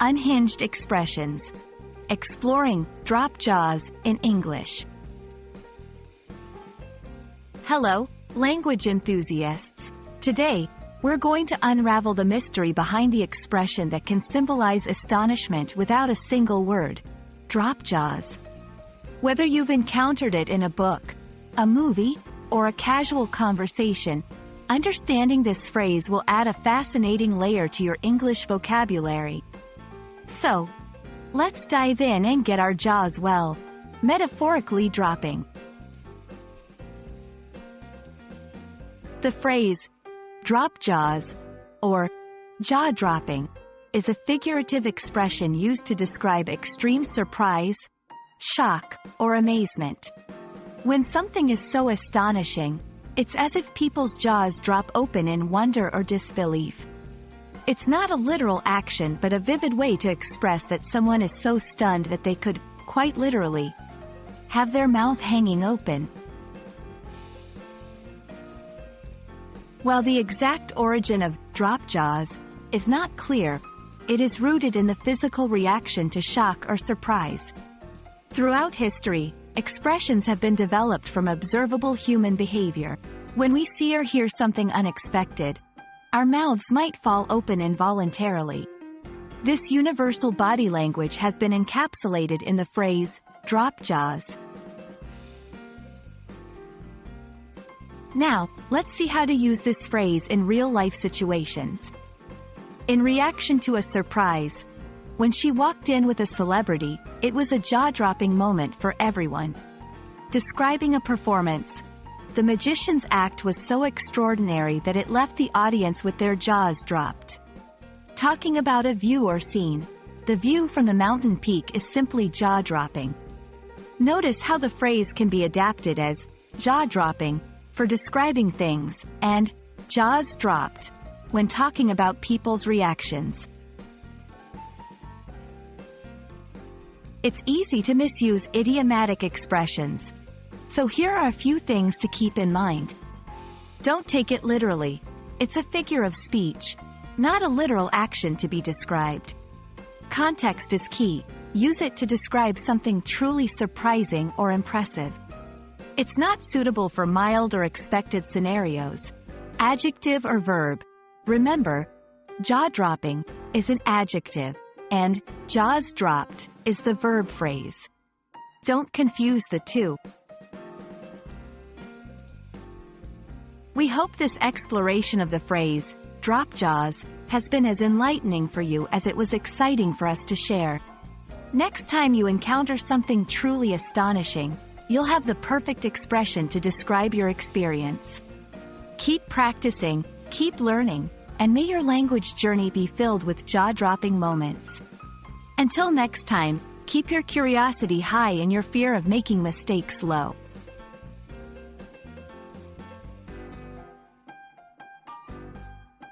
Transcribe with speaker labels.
Speaker 1: Unhinged Expressions. Exploring drop jaws in English. Hello, language enthusiasts. Today, we're going to unravel the mystery behind the expression that can symbolize astonishment without a single word: drop jaws. Whether you've encountered it in a book, a movie, or a casual conversation, understanding this phrase will add a fascinating layer to your English vocabulary. So, let's dive in and get our jaws, well, metaphorically dropping. The phrase, drop jaws, or jaw-dropping, is a figurative expression used to describe extreme surprise, shock, or amazement. When something is so astonishing, it's as if people's jaws drop open in wonder or disbelief. It's not a literal action but a vivid way to express that someone is so stunned that they could, quite literally, have their mouth hanging open. While the exact origin of drop jaws is not clear, it is rooted in the physical reaction to shock or surprise. Throughout history, expressions have been developed from observable human behavior. When we see or hear something unexpected, our mouths might fall open involuntarily. This universal body language has been encapsulated in the phrase, drop jaws. Now, let's see how to use this phrase in real-life situations. In reaction to a surprise, when she walked in with a celebrity, it was a jaw-dropping moment for everyone. Describing a performance, the magician's act was so extraordinary that it left the audience with their jaws dropped. Talking about a view or scene, the view from the mountain peak is simply jaw-dropping. Notice how the phrase can be adapted as jaw-dropping for describing things, and jaws dropped when talking about people's reactions. It's easy to misuse idiomatic expressions, so here are a few things to keep in mind. Don't take it literally. It's a figure of speech, not a literal action to be described. Context is key. Use it to describe something truly surprising or impressive. It's not suitable for mild or expected scenarios. Adjective or verb. Remember, jaw-dropping is an adjective, and jaws dropped is the verb phrase. Don't confuse the two. We hope this exploration of the phrase, drop jaws, has been as enlightening for you as it was exciting for us to share. Next time you encounter something truly astonishing, you'll have the perfect expression to describe your experience. Keep practicing, keep learning, and may your language journey be filled with jaw-dropping moments. Until next time, keep your curiosity high and your fear of making mistakes low.